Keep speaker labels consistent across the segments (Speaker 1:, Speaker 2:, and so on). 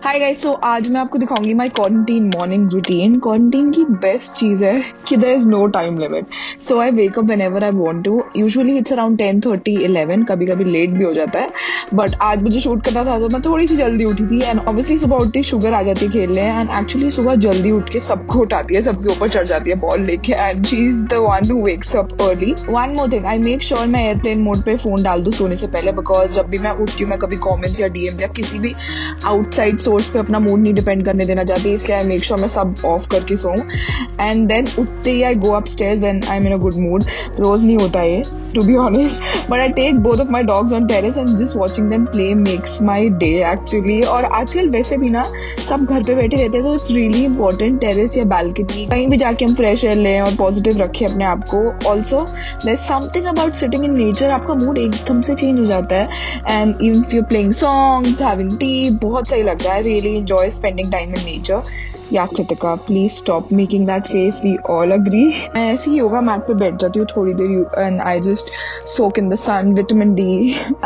Speaker 1: Hi guys, सो आज मैं आपको दिखाऊंगी my quarantine morning routine. Quarantine की बेस्ट चीज है कि there is no time limit, so I wake up whenever I want to. Usually it's around 10:30 11, कभी कभी लेट भी हो जाता है, बट आज मुझे शूट करना था तो मैं थोड़ी सी जल्दी उठी थी। एंड ऑब्वियसली सुबह उठती शुगर आ जाती है खेलने, एंड एक्चुअली सुबह जल्दी उठ के सबको उठाती है, सबके ऊपर चढ़ जाती है बॉल लेके, and she is the one who wakes up early. One more thing, I make sure मैं एयरप्लेन मोड पे फोन डाल दूं सोने से पहले, बिकॉज जब भी मैं उठती हूँ मैं कभी कॉमेंट्स या डीएम्स या किसी भी आउटसाइड सोर्स पे अपना मूड नहीं डिपेंड करने देना चाहती, इसलिए आई मेक श्योर मैं सब ऑफ करके सोऊं। एंड देन उठते ही I go upstairs when I am in a good mood. रोज नहीं होता ये, to be honest, but I take both of my dogs on terrace and just watching them play makes my day actually. और आजकल वैसे भी ना सब घर पे बैठे रहते हैं, तो इट्स रियली इंपॉर्टेंट टेरेस या बालकनी कहीं भी जाके हम फ्रेश एयर लें और पॉजिटिव रखें अपने आप को। Also there is something about sitting in nature, आपका मूड एकदम से चेंज हो जाता है। And even if you playing songs, having tea, बहुत सही लगता है। Really enjoy spending time in nature. Yeah, Kritika, please stop making that face. We all agree. मैं ऐसे ही योगा मैट पे बैठ जाती हूँ थोड़ी देर and I just soak in the sun, vitamin D,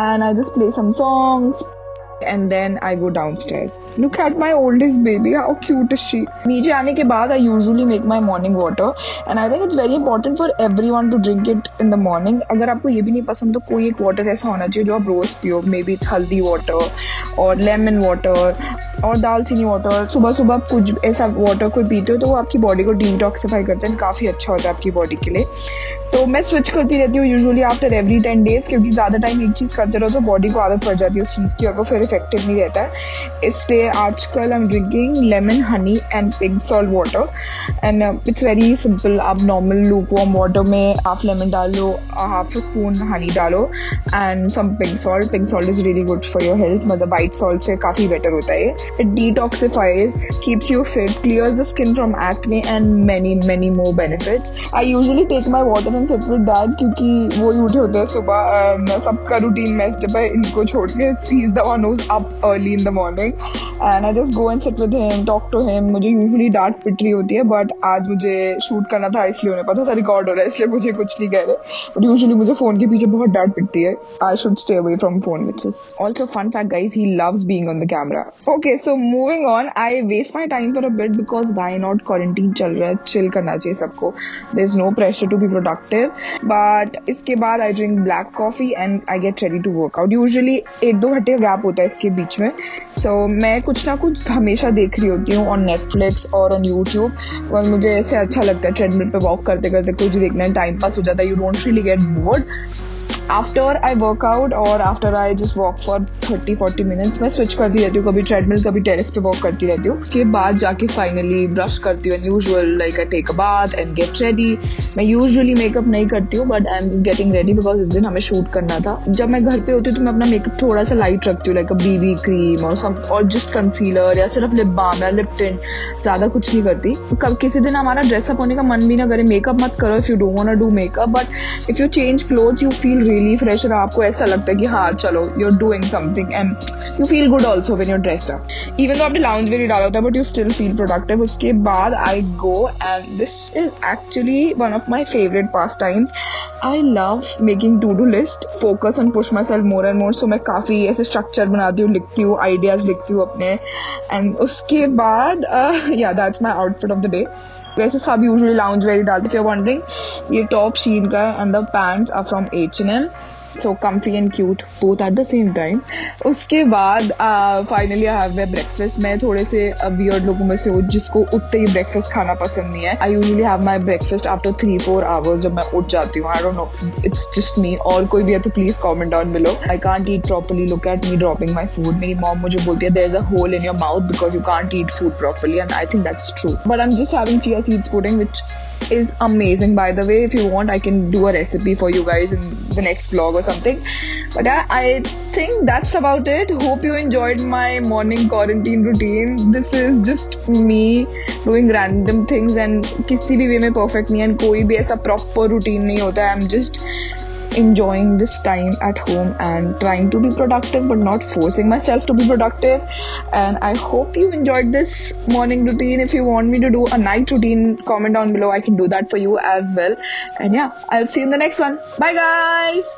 Speaker 1: and I just play some songs. And then I go downstairs. Look at my oldest baby, how cute is she? नीचे आने के बाद I usually make my morning water, and I think it's very important for everyone to drink it in the morning. अगर आपको ये भी नहीं पसंद तो कोई एक वाटर ऐसा होना चाहिए जो आप रोज पियो। Maybe it's हल्दी वाटर और लेमन वाटर और दालचीनी वाटर। सुबह सुबह कुछ ऐसा वाटर कोई पीते हो तो वो आपकी बॉडी को डिटॉक्सिफाई करते हैं, काफ़ी अच्छा होता है आपकी बॉडी के लिए। तो मैं स्विच करती रहती हूँ यूजुअली आफ्टर एवरी 10 days, क्योंकि ज़्यादा टाइम एक चीज़ करते रहो तो बॉडी को आदत पड़ जाती है उस चीज़ की और वो फिर इफेक्टिव नहीं रहता है। इसलिए आजकल I am drinking lemon honey and pink salt water, and it's very simple. आप नॉर्मल लूक वार्म वाटर में हाफ लेमन डालो, हाफ स्पून हनी डालो and some pink salt. Pink salt is really good for your health, मतलब white salt से काफ़ी better होता है। It detoxifies, keeps you fit, clears the skin from acne and many more benefits. I usually take my water and sit with dad, क्योंकि वो ही उठे होते हैं सुबह। सबका रूटीन मेस्ड अप है, इनको छोड़ के ही is the one who is up early in the morning, and I just go and sit with him, talk to him. मुझे यूजुअली डांट पिट रही होती है, बट आज मुझे शूट करना था इसलिए उन्हें पता था रिकॉर्ड हो रहा है, इसलिए मुझे कुछ नहीं कह रहे। बट यूजुअली मुझे फोन के पीछे बहुत डांट पिटती है। I should stay away from phone, which is also fun fact guys, he loves being on the camera. Okay, so moving on, I waste my time for a bit because why not, quarantine चल रहा है, chill करना चाहिए सबको। There is no pressure to be productive. But इसके बाद I drink black coffee and I get ready to workout. Usually 1-2 घंटे का गैप होता है इसके बीच में। सो मैं कुछ ना कुछ हमेशा देख रही होती हूँ ऑन नेटफ्लिक्स और ऑन यूट्यूब, और मुझे ऐसे अच्छा लगता है ट्रेडमिल पे वॉक करते करते कुछ देखना है, टाइम पास हो जाता है, you don't really get bored. After I work out और after I just walk for 30-40 minutes मैं स्विच करती रहती हूँ, कभी ट्रेडमिल कभी टेरेस पे वॉक करती रहती हूँ। उसके बाद जाके फाइनली ब्रश करती हूँ, usual like I take a bath and get ready. मैं यूजुअली मेकअप नहीं करती हूँ, but I am just getting ready because इस दिन हमें शूट करना था। जब मैं घर पे होती हूँ तो मैं अपना मेकअप थोड़ा सा लाइट रखती हूँ, लाइक अ बीबी क्रीम और जस्ट कंसीलर या सिर्फ लिप बाम या लिप टिंट, ज़्यादा कुछ नहीं करती। कब किसी दिन हमारा ड्रेसअप होने का मन भी ना करे, मेकअप मत करो if you don't want to do makeup, but if you change clothes you feel really fresh और आपको ऐसा लगता है कि हाँ चलो you are doing something and you feel good also when you are dressed up. Even तो आपने लाउंज वेयर डाला होता है but you still feel productive. उसके बाद I go and this is actually one of my favourite pastimes. I love making to do list, focus and push myself more and more. So मैं काफ़ी ऐसे structure बनाती हूँ, लिखती हूँ, ideas लिखती हूँ अपने। एंड उसके बाद या that's my outfit of the day. वैसे सब यूजुअली लाउंज वेयर डालते, इफ यू आर वंडरिंग, ये टॉप शीन का and the pants are from H&M, so comfy and cute both at the same time. उसके बाद finally I have my breakfast. मैं थोड़े से वियर्ड लोगों में से हूँ जिसको उठते ही ब्रेकफास्ट खाना पसंद नहीं है। I usually have my breakfast after 3-4 hours जब मैं उठ जाती हूँ। I don't know, it's just me. और कोई भी है तो please comment down below. I can't eat properly, look at me dropping my food. मेरी मॉम मुझे बोलती है there is a hole in your mouth because you can't eat food properly, and I think that's true. But I am just having chia seeds pudding which is amazing, by the way. If you want I can do a recipe for you guys in the next vlog or something, but I think that's about it. Hope you enjoyed my morning quarantine routine. This is just me doing random things and किसी भी वे में perfect नहीं है, and कोई भी ऐसा proper routine नहीं होता है। I'm just enjoying this time at home and trying to be productive but not forcing myself to be productive. And I hope you enjoyed this morning routine. If you want me to do a night routine, comment down below, I can do that for you as well. And yeah, I'll see you in the next one. Bye guys.